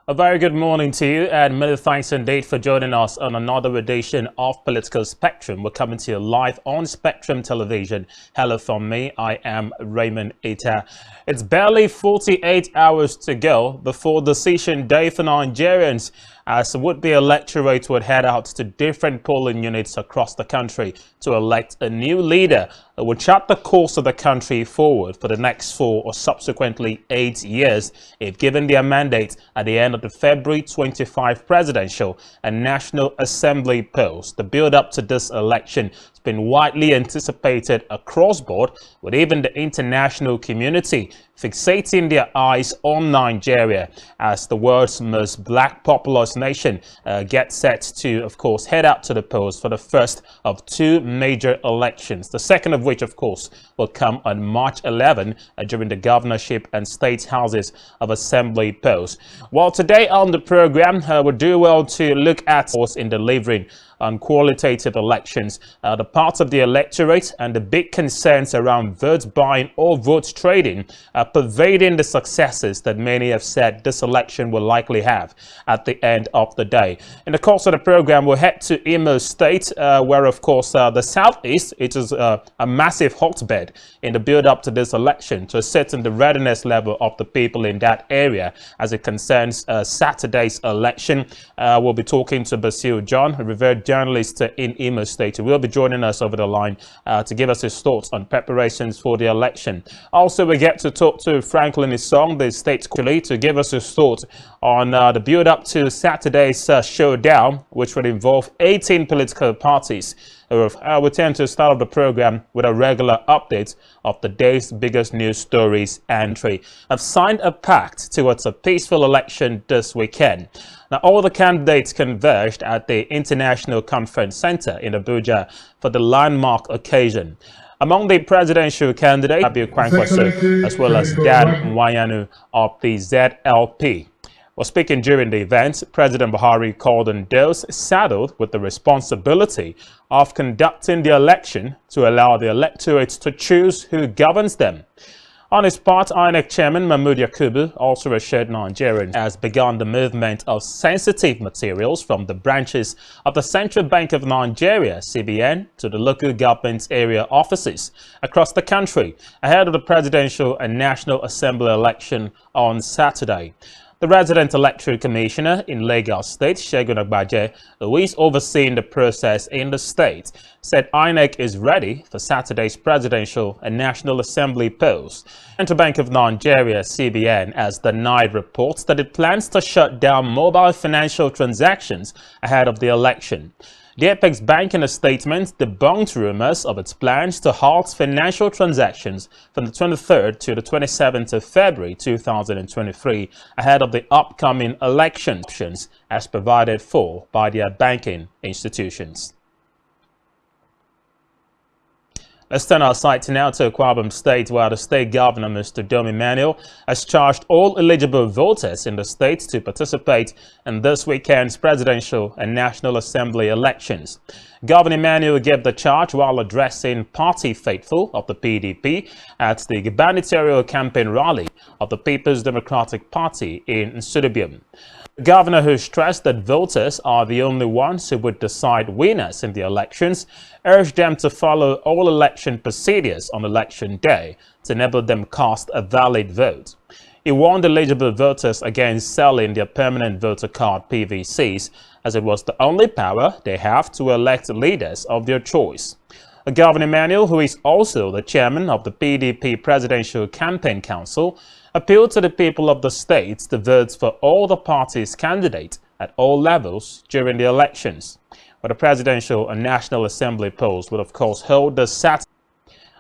A very good morning to you, and many thanks indeed for joining us on another edition of Political Spectrum. We're coming to you live on Spectrum Television. Hello from me, I am Raymond Ita. It's barely 48 hours to go before decision day for Nigerians, as the would-be electorate would head out to different polling units across the country to elect a new leader who will chart the course of the country forward for the next 4 or subsequently 8 years, if given their mandate at the end of the February 25 presidential and National Assembly polls. The build-up to this election has been widely anticipated across board, with even the international community fixating their eyes on Nigeria as the world's most black populous nation gets set to, of course, head out to the polls for the first of 2 major elections. The second of which, of course, will come on March 11 during the governorship and state houses of assembly polls. Well, today on the program, we do well to look at what's in delivering on qualitative elections, the parts of the electorate and the big concerns around vote buying or vote trading pervading the successes that many have said this election will likely have at the end of the day. In the course of the program, we'll head to Imo State, where, of course, the southeast, it is a massive hotbed in the build-up to this election, to assess the readiness level of the people in that area as it concerns Saturday's election. We'll be talking to Basil John, a revered journalist in Imo State, who will be joining us over the line to give us his thoughts on preparations for the election. Also, we get to talk to Franklin Isong, the state colleague, to give us his thoughts on the build-up to Saturday's showdown, which would involve 18 political parties. We tend to start off the program with a regular update of the day's biggest news stories and have signed a pact towards a peaceful election this weekend. Now, all the candidates converged at the International Conference Center in Abuja for the landmark occasion. Among the presidential candidates, Abiy Kwankwaso, as well as Dan Nwanyanu of the ZLP. Well, speaking during the event, President Buhari called on those saddled with the responsibility of conducting the election to allow the electorate to choose who governs them. On his part, INEC Chairman Mahmood Yakubu also assured Nigerians has begun the movement of sensitive materials from the branches of the Central Bank of Nigeria, CBN, to the local government area offices across the country ahead of the presidential and National Assembly election on Saturday. The resident electoral commissioner in Lagos State, Segun Agbaje, who is overseeing the process in the state, said INEC is ready for Saturday's presidential and National Assembly polls. Central Bank of Nigeria, CBN, has denied reports that it plans to shut down mobile financial transactions ahead of the election. The Apex Bank, in a statement, debunked rumors of its plans to halt financial transactions from the 23rd to the 27th of February 2023 ahead of the upcoming elections, as provided for by their banking institutions. Let's turn our sights now to Akwa Ibom State, where the state governor, Mr. Dom Emmanuel, has charged all eligible voters in the state to participate in this weekend's presidential and National Assembly elections. Governor Emmanuel gave the charge while addressing party faithful of the PDP at the gubernatorial campaign rally of the People's Democratic Party in Nsugbe. The governor, who stressed that voters are the only ones who would decide winners in the elections, urged them to follow all election procedures on election day to enable them cast a valid vote. He warned eligible voters against selling their permanent voter card PVCs, as it was the only power they have to elect leaders of their choice. Governor Emmanuel, who is also the chairman of the PDP Presidential Campaign Council, appealed to the people of the state to vote for all the party's candidates at all levels during the elections. But the presidential and National Assembly polls will, of course, hold this Saturday.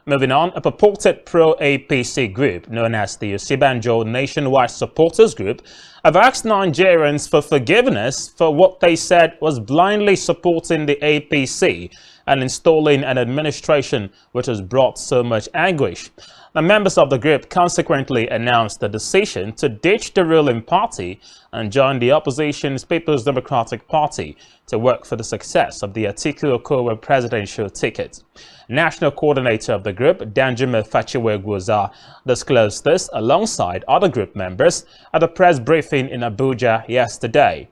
Moving on, a purported pro-APC group known as the Osibanjo Nationwide Supporters Group have asked Nigerians for forgiveness for what they said was blindly supporting the APC and installing an administration which has brought so much anguish. The members of the group consequently announced the decision to ditch the ruling party and join the opposition's People's Democratic Party to work for the success of the Atiku Okowa presidential ticket. National coordinator of the group, Danjuma Fachiwe Gwoza, disclosed this alongside other group members at a press briefing briefing in Abuja yesterday.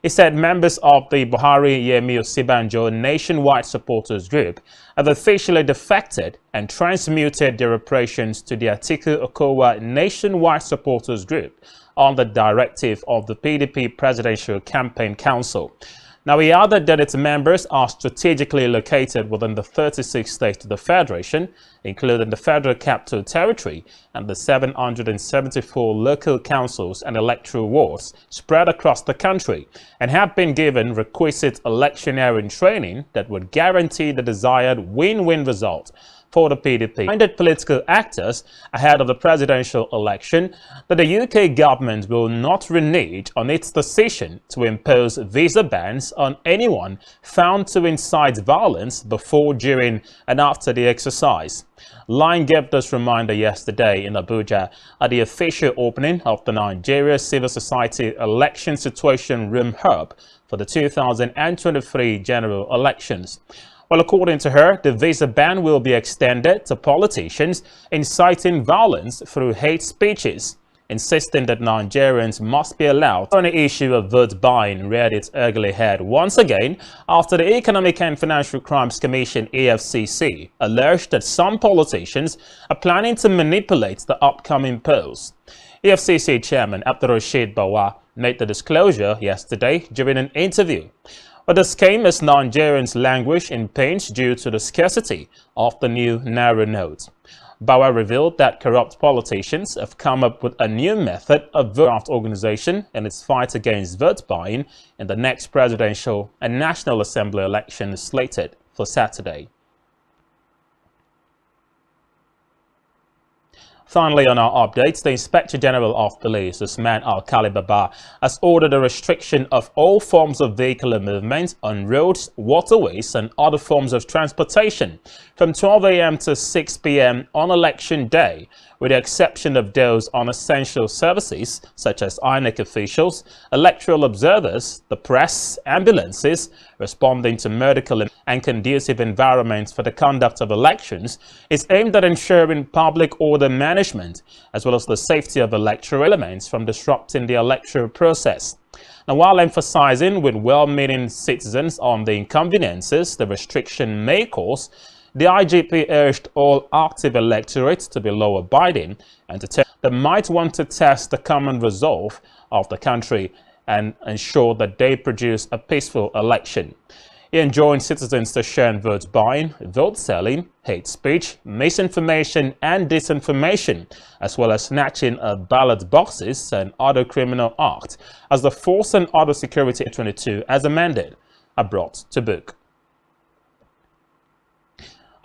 He said members of the Buhari-Yemi Osibanjo nationwide supporters group have officially defected and transmuted their operations to the Atiku Okowa nationwide supporters group on the directive of the PDP Presidential Campaign Council. Now, he added that its members are strategically located within the 36 states of the Federation, including the Federal Capital Territory and the 774 local councils and electoral wards spread across the country, and have been given requisite electioneering training that would guarantee the desired win-win result for the PDP. Reminded political actors ahead of the presidential election that the UK government will not renege on its decision to impose visa bans on anyone found to incite violence before, during and after the exercise. Line gave this reminder yesterday in Abuja at the official opening of the Nigeria Civil Society Election Situation Room Hub for the 2023 general elections. Well, according to her, the visa ban will be extended to politicians inciting violence through hate speeches, insisting that Nigerians must be allowed. On the issue of vote buying reared its ugly head once again after the Economic and Financial Crimes Commission (EFCC) alleged that some politicians are planning to manipulate the upcoming polls. EFCC Chairman Abdurrashid Bawa made the disclosure yesterday during an interview. But the scheme as Nigerians languish in pains due to the scarcity of the new Naira note. Bawa revealed that corrupt politicians have come up with a new method of vote organization in its fight against vote buying in the next presidential and National Assembly election slated for Saturday. Finally, on our updates, the Inspector General of Police, Usman Alkali Baba, has ordered a restriction of all forms of vehicular movement on roads, waterways, and other forms of transportation from 12 a.m. to 6 p.m. on election day, with the exception of those on essential services such as INEC officials, electoral observers, the press, ambulances, responding to medical and conducive environments for the conduct of elections. Is aimed at ensuring public order management as well as the safety of electoral elements from disrupting the electoral process. Now, while emphasizing with well-meaning citizens on the inconveniences the restriction may cause, the IGP urged all active electorates to be law-abiding and to tell they might want to test the common resolve of the country and ensure that they produce a peaceful election. He enjoined citizens to shun vote buying, vote selling, hate speech, misinformation and disinformation, as well as snatching of ballot boxes and other criminal acts, as the Force and Other Security 22 as amended are brought to book.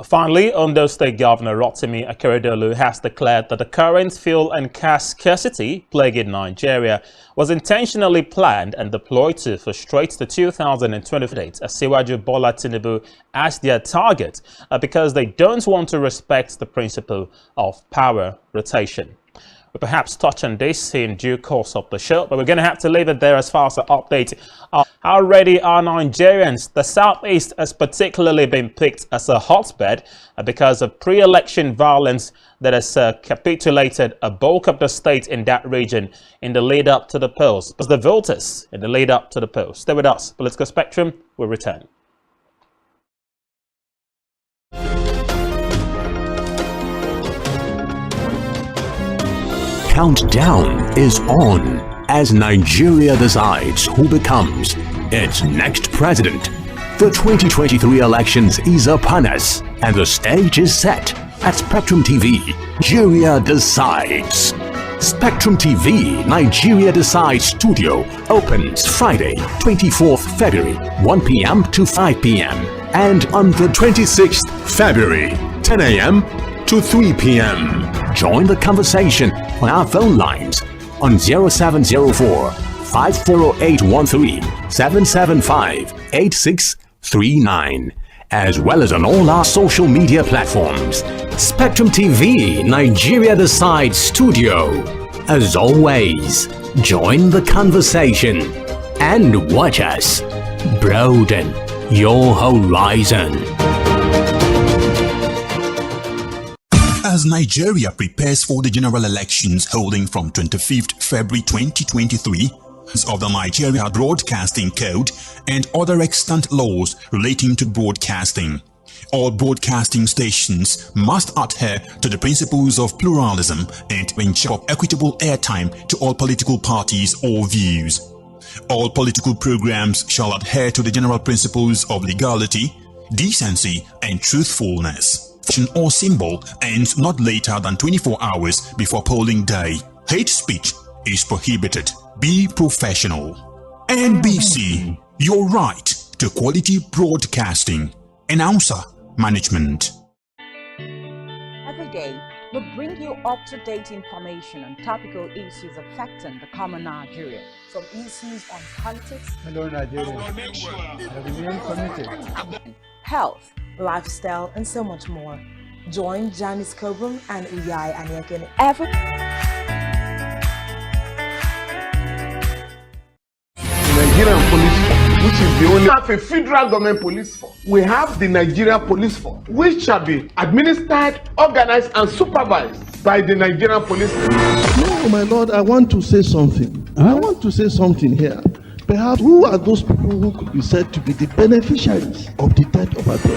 Finally, Ondo State Governor Rotimi Akeredolu has declared that the current fuel and cash scarcity plaguing Nigeria was intentionally planned and deployed to frustrate the 2020 date as Asiwaju Bola Tinubu as their target because they don't want to respect the principle of power rotation. We'll perhaps touch on this in due course of the show, but we're going to have to leave it there as far as the update. How ready are Nigerians? The Southeast has particularly been picked as a hotbed because of pre-election violence that has capitulated a bulk of the state in that region in the lead up to the polls. As the voters in the lead up to the polls. Stay with us. Political Spectrum will return. Countdown is on as Nigeria decides who becomes its next president. The 2023 elections is upon us and the stage is set at Spectrum TV. Nigeria Decides. Spectrum TV Nigeria Decides Studio opens Friday, 24th February, 1 p.m. to 5 p.m. and on the 26th February, 10 a.m. to 3 p.m. Join the conversation on our phone lines on 0704 54813 775 8639, as well as on all our social media platforms. Spectrum TV Nigeria Decides Studio. As always, join the conversation and watch us broaden your horizon. As Nigeria prepares for the general elections holding from 25th February 2023, of the Nigeria Broadcasting Code and other extant laws relating to broadcasting, all broadcasting stations must adhere to the principles of pluralism and ensure equitable airtime to all political parties or views. All political programs shall adhere to the general principles of legality, decency, and truthfulness. Or symbol ends not later than 24 hours before polling day. Hate speech is prohibited. Be professional. NBC, your right to quality broadcasting. Announcer Management. Every day, we bring you up-to-date information on topical issues affecting the common Nigerian. From issues on politics, hello Nigeria, I remain committed. Health, lifestyle, and so much more. Join Janice Kobum and Uyai Anyeken every Nigerian police force, which is the only have a federal government police force. We have the Nigeria police force, which shall be administered, organized, and supervised by the Nigerian police force. No, my lord, I want to say something. I want to say something here. Perhaps who are those people who could be said to be the beneficiaries of the death of Abel?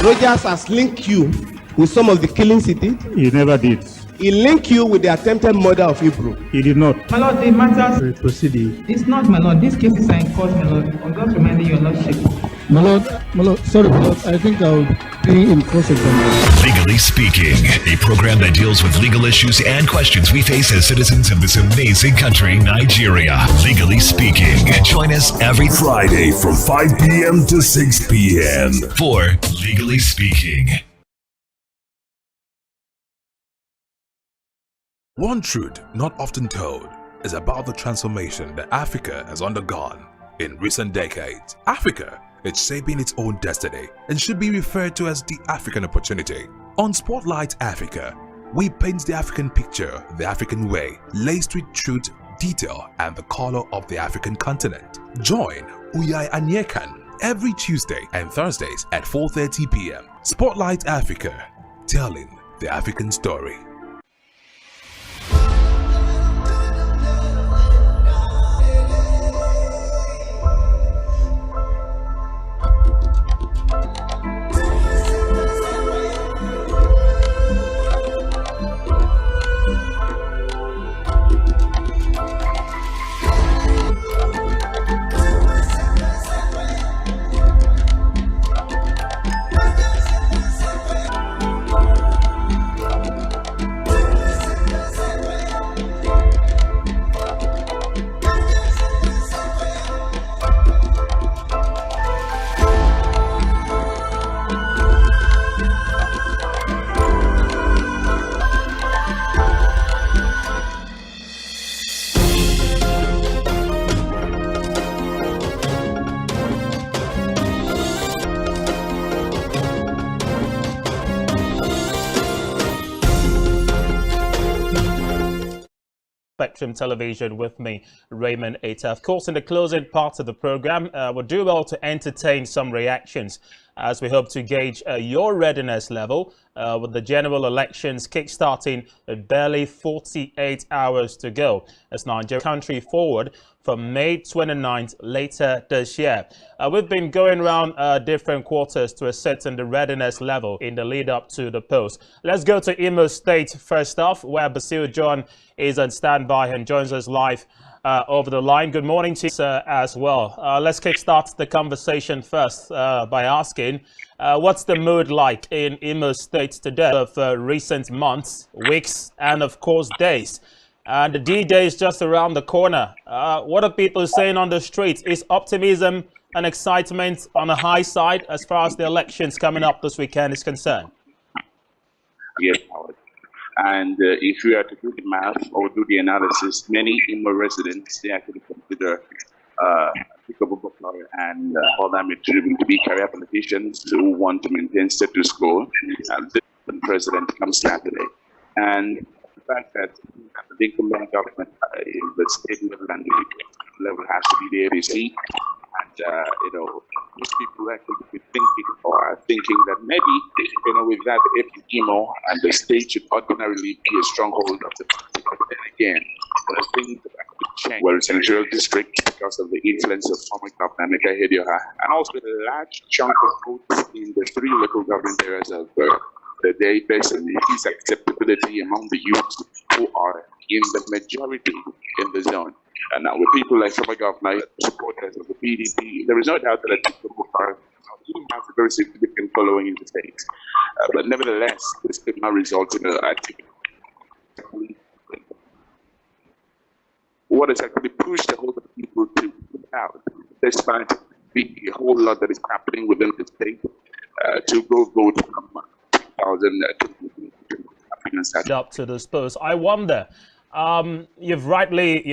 Rogers has linked you with some of the killings he did. He never did. He linked you with the attempted murder of Hebrew. He did not. My lord, the matters proceeding. It's not, my lord. These cases are in court, my lord. I'm just reminding your lordship. My lord, sorry, my lord. I think I'll be in cross-examination. Legally Speaking, a program that deals with legal issues and questions we face as citizens of this amazing country, Nigeria. Legally Speaking. Join us every Friday from 5 p.m. to 6 p.m. for Legally Speaking. One truth not often told is about the transformation that Africa has undergone in recent decades. Africa is shaping its own destiny and should be referred to as the African opportunity. On Spotlight Africa, we paint the African picture the African way, laced with truth, detail, and the color of the African continent. Join Uyai Anyekan every Tuesday and Thursdays at 4:30 p.m. Spotlight Africa, telling the African story. Spectrum Television with me, Raymond Eta. Of course, in the closing part of the program, we'll do well to entertain some reactions as we hope to gauge your readiness level with the general elections kickstarting with barely 48 hours to go as Nigeria country forward from May 29th later this year. We've been going around different quarters to assess the readiness level in the lead up to the polls. Let's go to Imo State first off, where Basil John is on standby and joins us live over the line. Good morning to you as well. Let's kickstart the conversation first by asking, what's the mood like in Imo State today of recent months, weeks, and of course days? And the D-Day is just around the corner. What are people saying on the streets? Is optimism and excitement on the high side as far as the elections coming up this weekend is concerned? Yes, Howard. And if you are to do the math or do the analysis, many Imo residents, they actually consider Jacob Abubakar and other material to be career politicians who want to maintain status quo. The president comes Saturday. And the fact that the incumbent government, the state level and the level has to be there, you see. And, most people who actually be thinking or are thinking that maybe, with that emo and the state should ordinarily be a stronghold of the party. But then again, things have actually changed. Well, senatorial district because of the influence of former Governor Nika Hedioha, and also a large chunk of votes in the 3 local government areas of the day based on his acceptability among the youths who are in the majority in the zone. And now with people like former Governor, supporters of the PDP, there is no doubt that people are has a very significant following in the state. But nevertheless, this did not result in what has actually pushed a whole lot of people to out, despite the whole lot that is happening within the state, to go vote from 2000 up to this post. I wonder, you've rightly,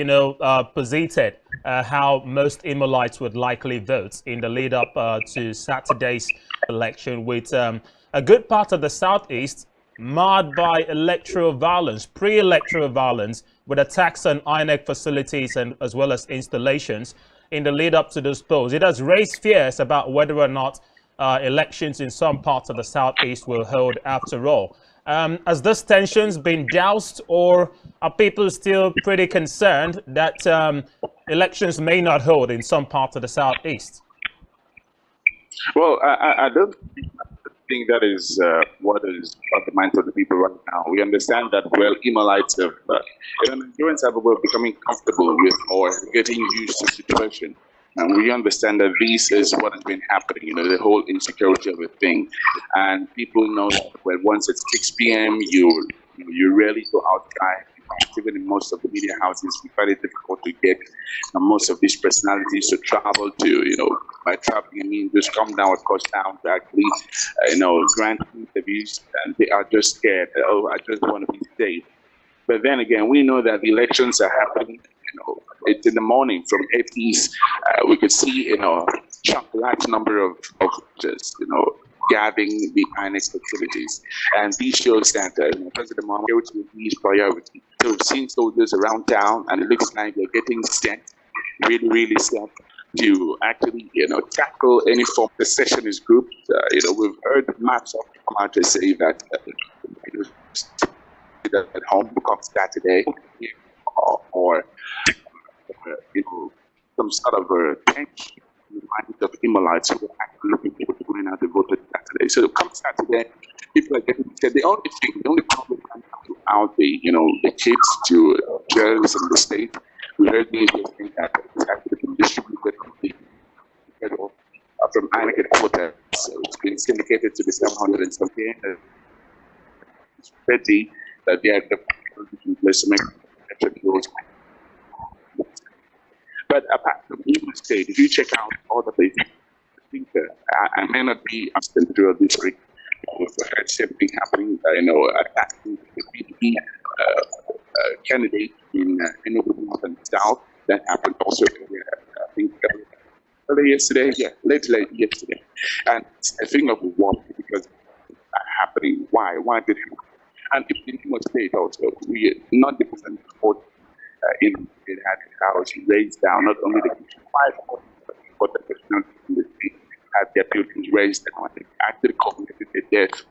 posited how most Imolites would likely vote in the lead up to Saturday's election, with a good part of the Southeast marred by electoral violence, pre-electoral violence, with attacks on INEC facilities and as well as installations in the lead up to this polls. It has raised fears about whether or not elections in some parts of the Southeast will hold after all. Has this tensions been doused, or are people still pretty concerned that elections may not hold in some parts of the Southeast? Well, I don't think that is what is on the minds of the people right now. We understand that, well, Imolites have, Nigerians have a way of becoming comfortable with or getting used to the situation. And we understand that this is what has been happening, the whole insecurity of a thing. And people know that, well, once it's 6 p.m., you rarely go outside. Even in most of the media houses, we find it difficult to get most of these personalities to travel to, by traveling, I mean, just come down, of course, down to actually, grant interviews, and they are just scared. Oh, I just want to be safe. But then again, we know that the elections are happening. It's in the morning from 8 East. We could see, large number of just, gathering the INEC facilities. And these shows that President Muhammad with these priorities. So we've seen soldiers around town, and it looks like they're getting set, really, really set to actually, tackle any form of secessionist groups. We've heard maps of come out to say that at home becomes Saturday, or some sort of tension in the minds of Imolites who are actually looking for going out to vote Saturday. So come Saturday, people are getting scared. The only problem out the kids to jails in the state. We heard the thing that it's actually been distributed from INEC headquarters. So it's been syndicated to the 700 and something. It's ready that they are the place to make those. But apart from Imo State, if you check out all the places, I think I may not be absent to a district. We've heard something happening, attacking the PDP candidate in Enugu North and South. That happened also, I think, late yesterday. And it's a thing of what, because it's happening. Why? Why did it happen? And if in Imo State also, we are not the percent support it had house raised down, not only the but the personal in the state had their buildings raised down. They actually committed the death.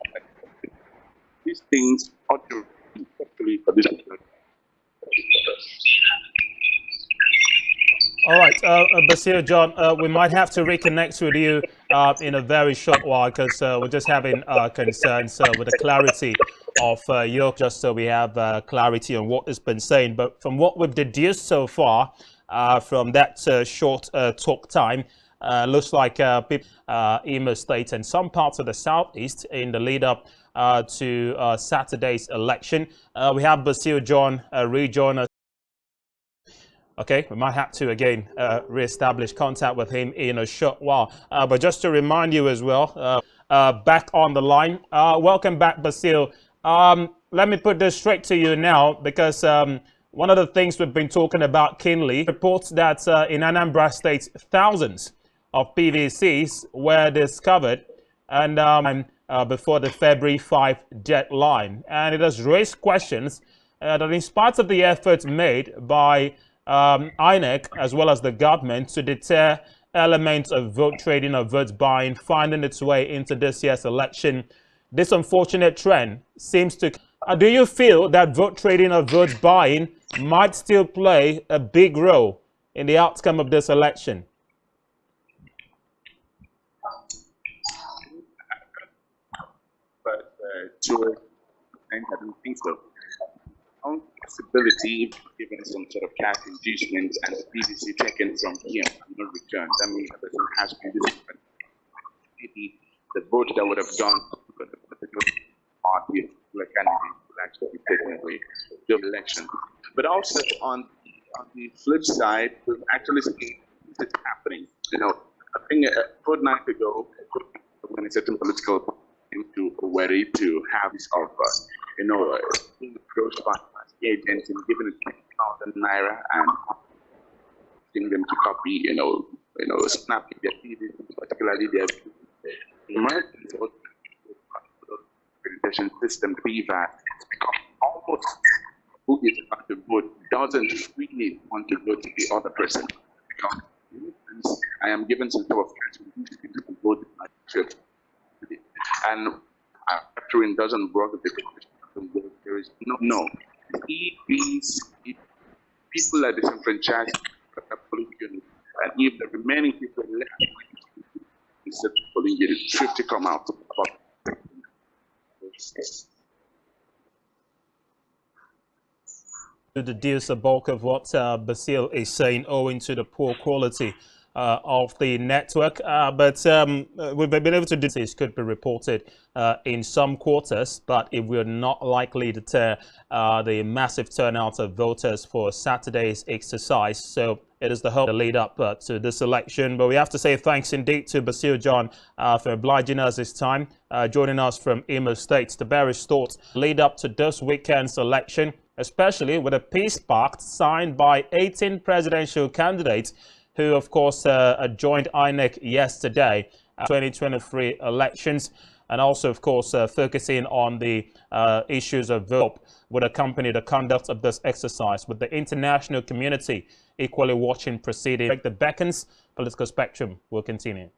These things ought to be actually for this. All right, Basir John, we might have to reconnect with you in a very short while, because we're just having concerns with the clarity of York, just so we have clarity on what has been saying. But from what we've deduced so far from that short talk time, looks like people Imo State and some parts of the Southeast in the lead up to Saturday's election. We have Basir John rejoin us. Okay, we might have to again re-establish contact with him in a short while. But just to remind you as well, back on the line. Welcome back, Basir. Let me put this straight to you now, because one of the things we've been talking about keenly, reports that in Anambra State, thousands of PVCs were discovered and before the February 5 deadline. And it has raised questions that in spite of the efforts made by INEC as well as the government to deter elements of vote trading or vote buying finding its way into this year's election. This unfortunate trend seems to... do you feel that vote trading or vote buying might still play a big role in the outcome of this election? But to I don't think so. On possibility, given some sort of cash inducement and the PVC taken from him and not returned, that means the person has been disciplined. Maybe the vote that would have gone to the particular party or candidate will actually be taken away the election. But also on the flip side, we've actually seen this happening. You know, I think a fortnight ago, when a certain political party came to Owerri to have this offer, you know, being approached by agents and given it 10,000 naira and asking them to copy, snapping their PVC, particularly their emergency accreditation system, PVAT, has become almost who is about to vote doesn't really want to go to the other person. Because I am given some sort of cash to vote in my church. And factoring doesn't work with the condition. There is no. If people are disenfranchised, and if the remaining people left, instead of polling unit, 50 come out. To deduce the bulk of what Basil is saying, owing to the poor quality of the network, but we've been able to do this could be reported in some quarters, but it will not likely deter the massive turnout of voters for Saturday's exercise. So it is the hope to lead up to this election. But we have to say thanks indeed to Basil John for obliging us this time, joining us from Imo State to bear his thoughts lead up to this weekend's election, especially with a peace pact signed by 18 presidential candidates who, of course, joined INEC yesterday, 2023 elections, and also, of course, focusing on the issues of vote would accompany the conduct of this exercise, with the international community equally watching proceeding. The beckons, Political Spectrum will continue.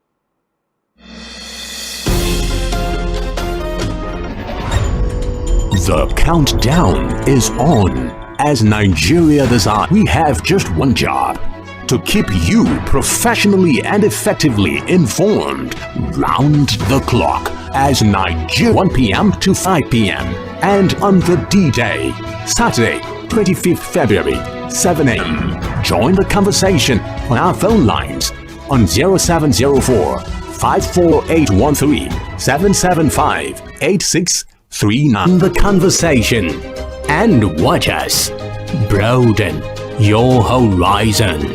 The countdown is on. As Nigeria decides, we have just one job: to keep you professionally and effectively informed round the clock as Nigeria 1 p.m. to 5 p.m. and on the D-Day, Saturday, 25th February, 7 a.m. Join the conversation on our phone lines on 0704 54813 775 8639. The conversation, and watch us broaden your horizon.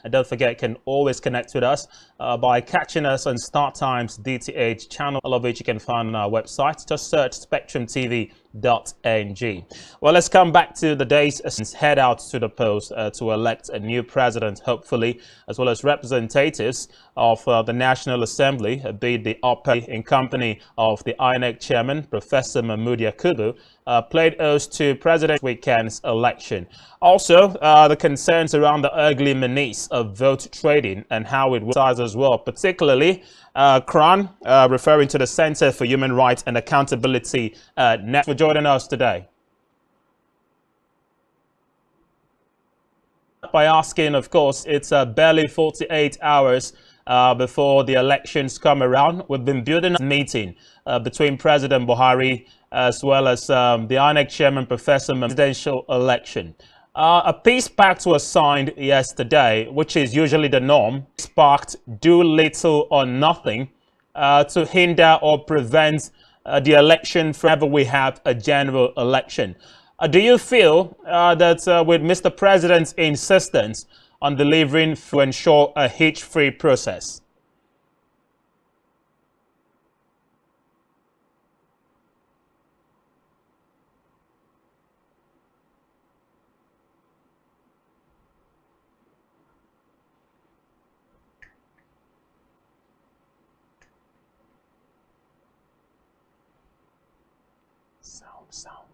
And don't forget, you can always connect with us by catching us on Start Times DTH Channel, all of which you can find on our website. Just search spectrumtv.ng. Well, let's come back to the days since head out to the polls to elect a new president, hopefully, as well as representatives of the National Assembly, be the upper in company of the INEC chairman, Professor Mahmood Yakubu, played host to President weekend's election. Also, the concerns around the ugly menace of vote trading and how it works as well, particularly CRAN, referring to the Center for Human Rights and Accountability Net, for joining us today. By asking, of course, it's barely 48 hours before the elections come around. We've been building a meeting between President Buhari as well as the INEC chairman, Professor Mahmood, presidential election. A peace pact was signed yesterday, which is usually the norm. Peace pact do little or nothing to hinder or prevent the election whenever we have a general election. Do you feel that with Mr. President's insistence on delivering to ensure a hitch-free process? Sound.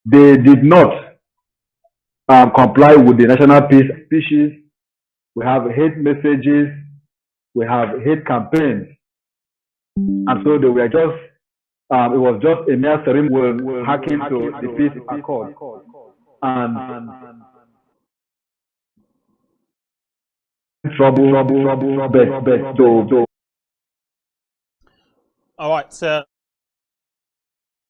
they did not comply with the national peace speeches. We have hate messages, we have hate campaigns, and so they were just, it was just a mere ceremony hacking to the peace accord. And trouble, All right, so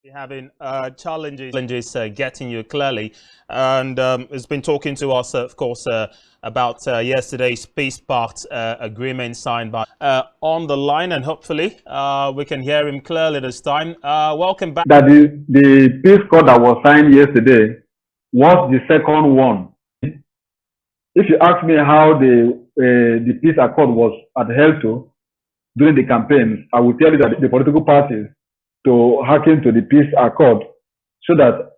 we're having challenges getting you clearly, and has been talking to us, of course, about yesterday's peace pact agreement signed by on the line, and hopefully we can hear him clearly this time. Welcome back. That the peace accord that was signed yesterday was the second one. If you ask me how the peace accord was adhered to during the campaigns, I will tell you that the political parties to hearken to the peace accord, so that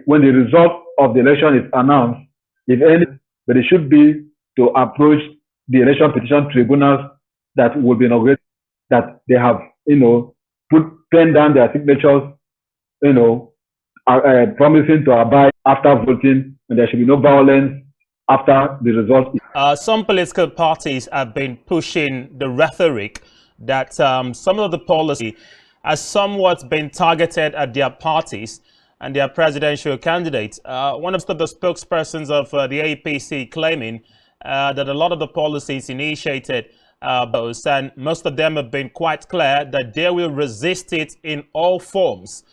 when the result of the election is announced, if any, but it should be to approach the election petition tribunals that will be inaugurated, that they have, pen down their signatures, promising to abide after voting, and there should be no violence after the result. Some political parties have been pushing the rhetoric that some of the policy has somewhat been targeted at their parties and their presidential candidates. One of the spokespersons of the APC claiming that a lot of the policies initiated those, and most of them have been quite clear that they will resist it in all forms.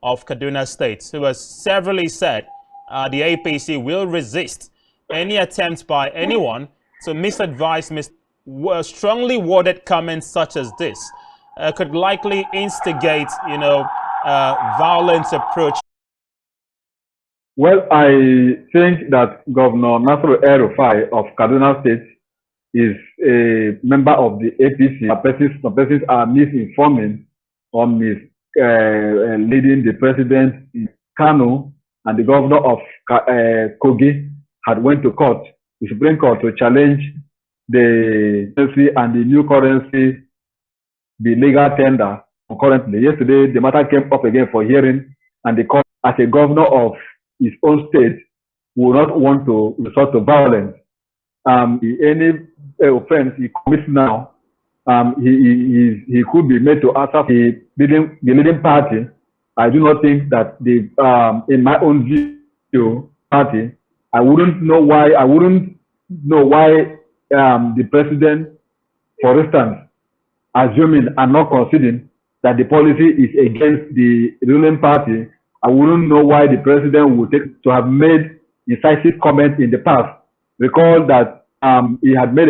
Of Kaduna State, who has severally said the APC will resist any attempt by anyone to misadvise, strongly worded comments such as this could likely instigate, violent approach. Well, I think that Governor Nasir El-Rufai of Kaduna State is a member of the APC. Some persons are misinforming or leading the president in Kano, and the governor of Kogi had went to court, the Supreme Court, to challenge the currency and the new currency, the legal tender concurrently. Yesterday, the matter came up again for hearing, and the court, as a governor of his own state, would not want to resort to violence. Any offense he commits now, he could be made to answer the leading party. I do not think that in my own view, party, I wouldn't know why the president, for instance, assuming and not conceding that the policy is against the ruling party, I wouldn't know why the president would take to have made incisive comments in the past. Recall that he had made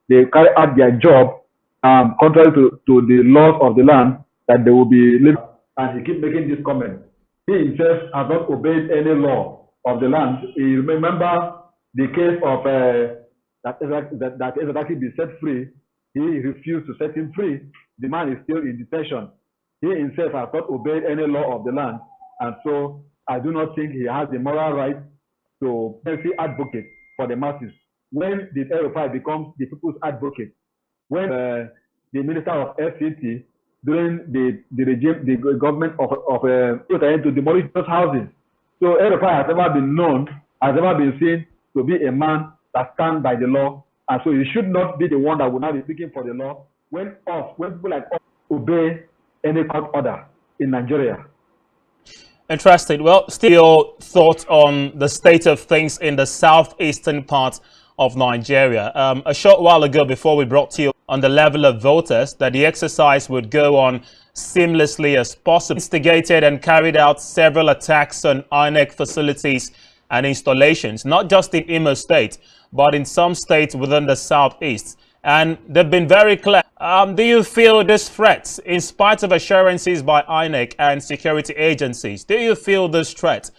they carry out their job contrary to the laws of the land, that they will be living, and he keeps making this comment. He himself has not obeyed any law of the land. You remember the case of that is actually be set free. He refused to set him free. The man is still in detention. He himself has not obeyed any law of the land, and so I do not think he has the moral right to advocate for the masses. When the El-Rufai becomes the people's advocate, when the minister of FCT during the regime, the government of to demolish those houses. So El-Rufai has never been known, has never been seen to be a man that stands by the law, and so he should not be the one that will not be speaking for the law when people like us obey any court order in Nigeria. Interesting. Well, still your thoughts on the state of things in the southeastern part of Nigeria. A short while ago, before we brought to you on the level of voters, that the exercise would go on seamlessly as possible. Instigated and carried out several attacks on INEC facilities and installations, not just in Imo State, but in some states within the southeast. And they've been very clear. Do you feel this threat, in spite of assurances by INEC and security agencies, do you feel this threat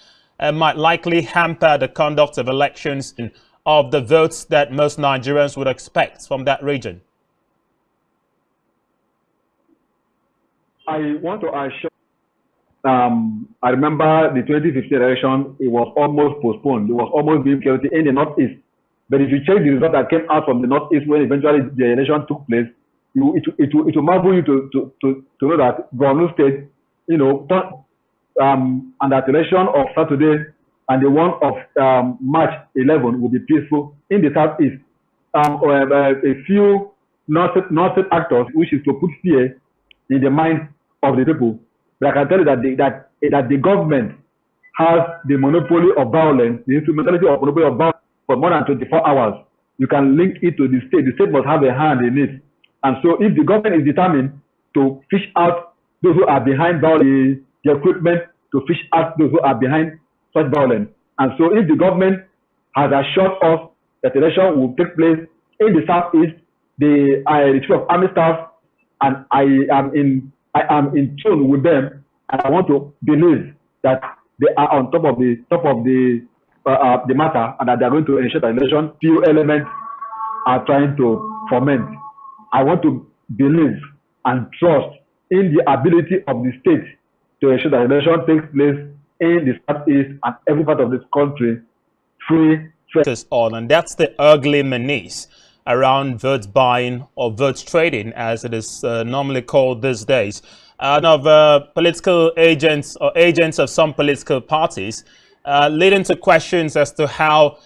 might likely hamper the conduct of elections of the votes that most Nigerians would expect from that region? I want to assure, I remember the 2015 election, it was almost postponed. It was almost being carried in the Northeast. But if you check the result that came out from the Northeast when eventually the election took place, it will marvel you to know that Borno State, and that election of Saturday and the one of March 11 will be peaceful in the Southeast. A few non-state actors, which is to put fear in the minds of the people. But I can tell you that the government has the monopoly of violence, the instrumentality of monopoly of violence for more than 24 hours. You can link it to the state. The state must have a hand in it. And so if the government is determined to fish out those who are behind violence, the equipment to fish out those who are behind such violence. And so if the government has assured us that the election will take place in the Southeast, the Chief of Army Staff, and I am in tune with them, and I want to believe that they are on top of the matter, and that they are going to ensure that election few elements are trying to foment. I want to believe and trust in the ability of the state to ensure that election takes place in the Southeast and every part of this country free. And that's the ugly menace around vote buying or vote trading, as it is normally called these days, of political agents or agents of some political parties, leading to questions as to how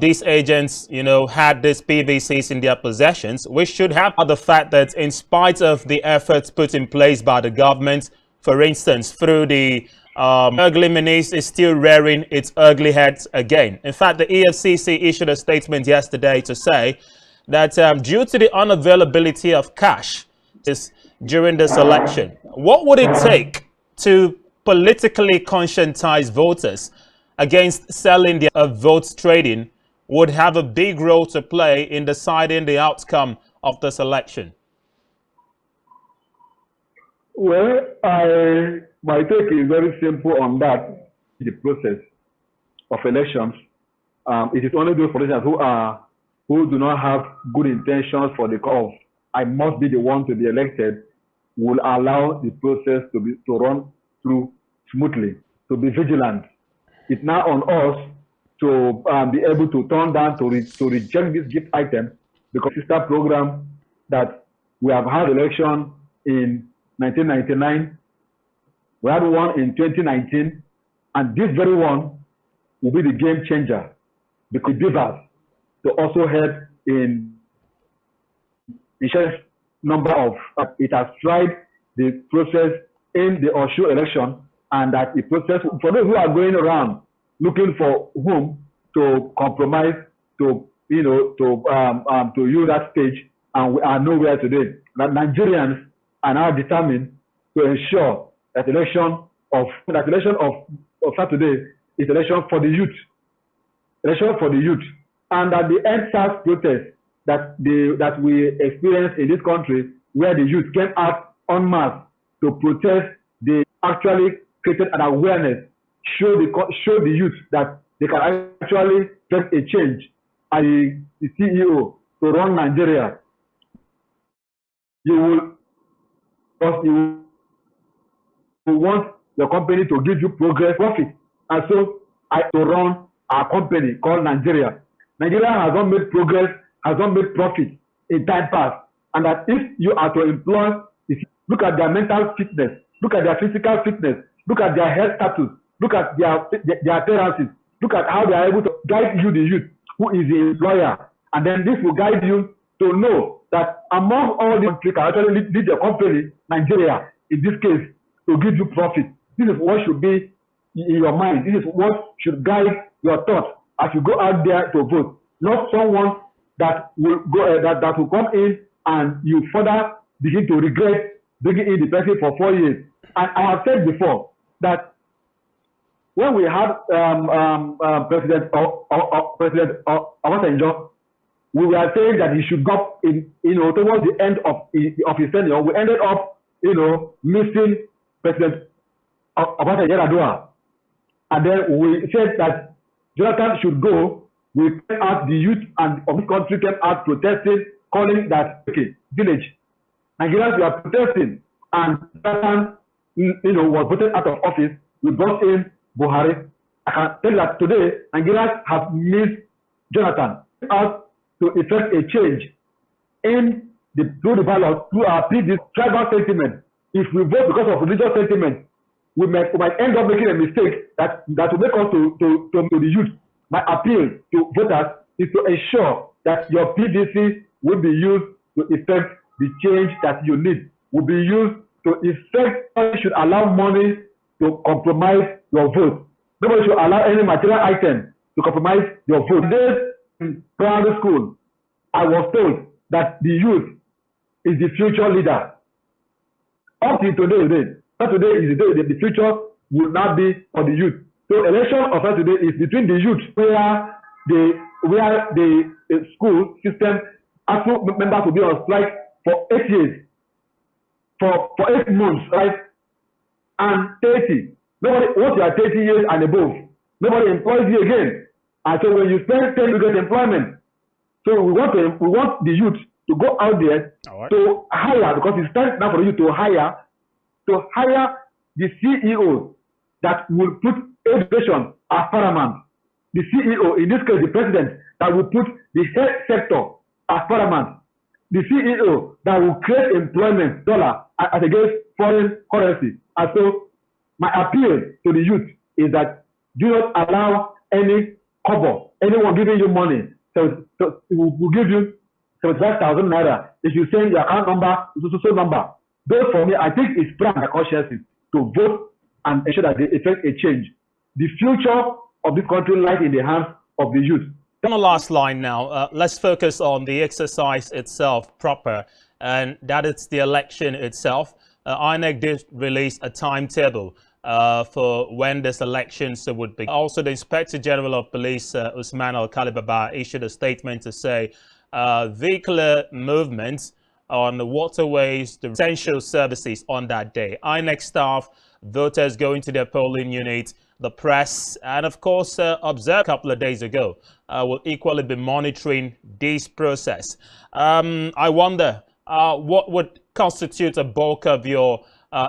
these agents, had these PVCs in their possessions, which should have the fact that in spite of the efforts put in place by the government, for instance, through the ugly menace is still rearing its ugly head again. In fact, the EFCC issued a statement yesterday to say that due to the unavailability of cash during this election, what would it take to politically conscientize voters against selling their votes trading would have a big role to play in deciding the outcome of this election? Well, my take is very simple on that. The process of elections, it is only those politicians who do not have good intentions for the cause. I must be the one to be elected, will allow the process to run through smoothly, to be vigilant. It's now on us to be able to turn down, to reject this gift item, because sister program that we have had election in 1999, we had one in 2019, and this very one will be the game changer, because it gives us to also help in insurance number of, it has tried the process in the Osho election, and that the process, for those who are going around looking for whom to compromise, to use that stage, and we are nowhere today. That Nigerians are now determined to ensure that election of Saturday is election for the youth, and that the end-SARS protest that we experienced in this country, where the youth came out en masse to protest, they actually created an awareness, show the youth that they can actually take a change. As the CEO to run Nigeria, you will want your company to give you progress, profit. And so I to run our company called Nigeria. Nigeria has not made progress, has not made profit in time past. And that if you are to employ, look at their mental fitness, look at their physical fitness, look at their health status, look at their appearances, look at how they are able to guide you, the youth, who is a lawyer. And then this will guide you to know that among all the countries can actually lead the company, Nigeria, in this case, to give you profit. This is what should be in your mind. This is what should guide your thoughts as you go out there to vote. Not someone that will go that will come in and you further begin to regret bringing in the person for 4 years. And I have said before that when we had President Obasanjo, we were saying that he should go in, towards the end of his tenure. We ended up, missing President Obasanjo. And then we said that Jonathan should go. We came out, the youth and of this country came out protesting, calling that, okay, village. Nigerians were protesting, and Jonathan, was voted out of office. We brought in Buhari. I can tell you that today, Nigerians have missed Jonathan out to effect a change through the ballot, through our previous tribal sentiment. If we vote because of religious sentiment, we might end up making a mistake that will make us to the youth. My appeal to voters is to ensure that your PVC will be used to effect the change that you need, will be used to effect. Nobody should allow money to compromise your vote. Nobody should allow any material item to compromise your vote. Today in primary school, I was told that the youth is the future leader. Up to today, Saturday is the day the future will not be for the youth. So election of Saturday is between the youth, where the school system actual members will be on strike for 8 years, for 8 months, right? And 30. Nobody, once you are 30 years and above, nobody employs you again. And so when you spend 10, you get employment. So we want the youth to go out there to hire, because it's time now for you to hire the CEOs that will put education as paramount. The CEO, in this case the president, that will put the health sector as paramount. The CEO that will create employment dollar as against foreign currency. And so my appeal to the youth is that do not allow any cover, anyone giving you money. So we'll give you 75,000 naira. If you send your account number, so number. Those for me, I think it's prime conscience to vote and ensure that they effect a change. The future of this country lies in the hands of the youth. On the last line now, let's focus on the exercise itself proper, and that is the election itself. INEC did release a timetable for when this election would be. Also, the Inspector General of Police, Usman Al-Khalibaba, issued a statement to say vehicular movement on the waterways, the essential services on that day. INEC staff, voters going to their polling units, the press, and of course, observed a couple of days ago, will equally be monitoring this process. I wonder what would constitute a bulk of your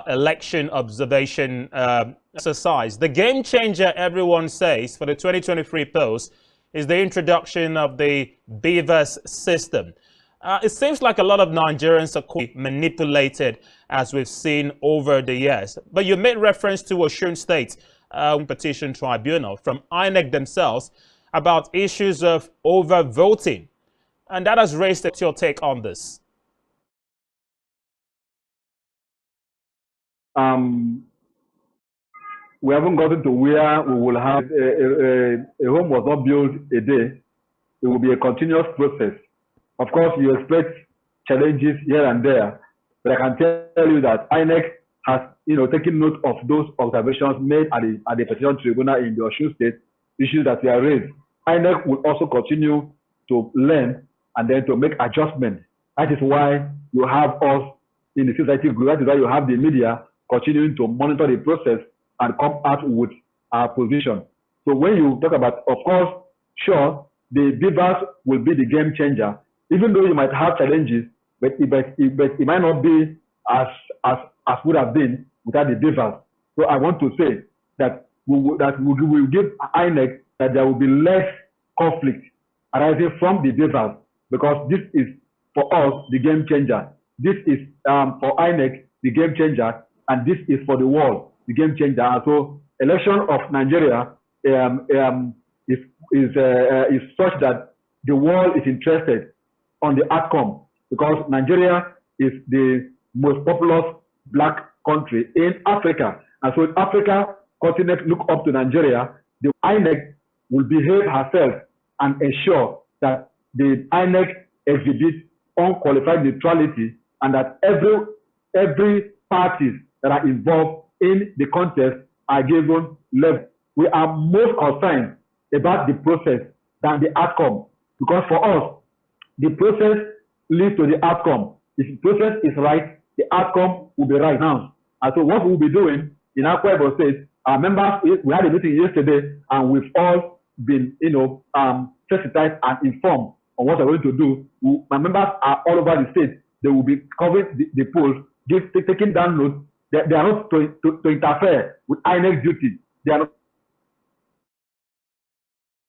election observation exercise. The game changer, everyone says, for the 2023 polls is the introduction of the BVAS system. It seems like a lot of Nigerians are quite manipulated, as we've seen over the years. But you made reference to Osun State Petition Tribunal from INEC themselves about issues of overvoting. And that has raised your take on this. We haven't gotten to where we will have a home was not built a day. It will be a continuous process. Of course, you expect challenges here and there, but I can tell you that INEC has, taken note of those observations made at the Petition Tribunal in the Osun State, issues that were raised. INEC will also continue to learn and then to make adjustments. That is why you have us in the society group. That is why you have the media continuing to monitor the process and come out with our position. So when you talk about, of course, sure, the BVAS will be the game changer. Even though you might have challenges, but it might not be as would have been without the BVAS. So I want to say that we will give INEC that there will be less conflict arising from the BVAS, because this is for us the game changer. This is for INEC the game changer, and this is for the world the game changer. And so election of Nigeria is such that the world is interested on the outcome, because Nigeria is the most populous black country in Africa. And so if Africa continent look up to Nigeria, the INEC will behave herself and ensure that the INEC exhibits unqualified neutrality, and that every parties that are involved in the contest are given level. We are most concerned about the process than the outcome, because for us, the process leads to the outcome. If the process is right, the outcome will be right now. And so what we'll be doing in Akwa Ibom State, our members, we had a meeting yesterday, and we've all been, sensitized and informed on what we're going to do. My members are all over the state. They will be covering the polls, taking down notes. They are not to interfere with INEC duty. They are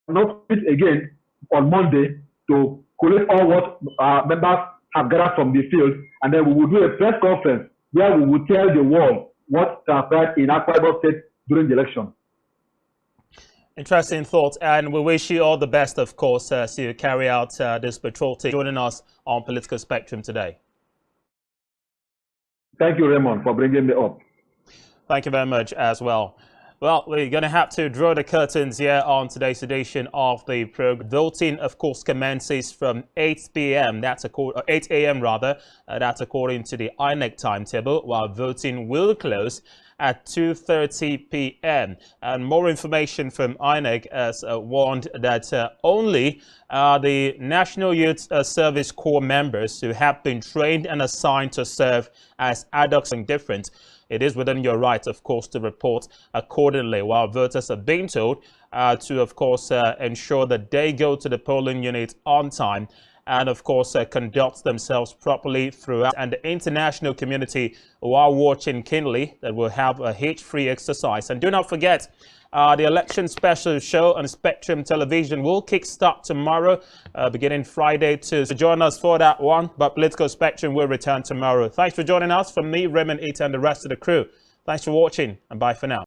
not fit again on Monday to collect all what our members have gathered from the field, and then we will do a press conference where we will tell the world what transpired in Akwa Ibom State during the election. Interesting thoughts, and we wish you all the best, of course, as you carry out this patrol. Joining us on Political Spectrum today. Thank you, Raymond, for bringing me up. Thank you very much as well. Well, we're going to have to draw the curtains here on today's edition of the program. Voting, of course, commences from 8 p.m. 8 a.m. rather. That's according to the INEC timetable, while voting will close at 2:30 p.m. And more information from INEC has warned that only the National Youth Service Corps members who have been trained and assigned to serve as adults and different. It is within your right, of course, to report accordingly, while voters are being told to, of course, ensure that they go to the polling unit on time and, of course, conduct themselves properly throughout. And the international community who are watching keenly that will have a hitch-free exercise. And do not forget, the election special show on Spectrum Television will kickstart tomorrow, beginning Friday too. So join us for that one. But Political Spectrum will return tomorrow. Thanks for joining us. From me, Raymond Ita, and the rest of the crew. Thanks for watching, and bye for now.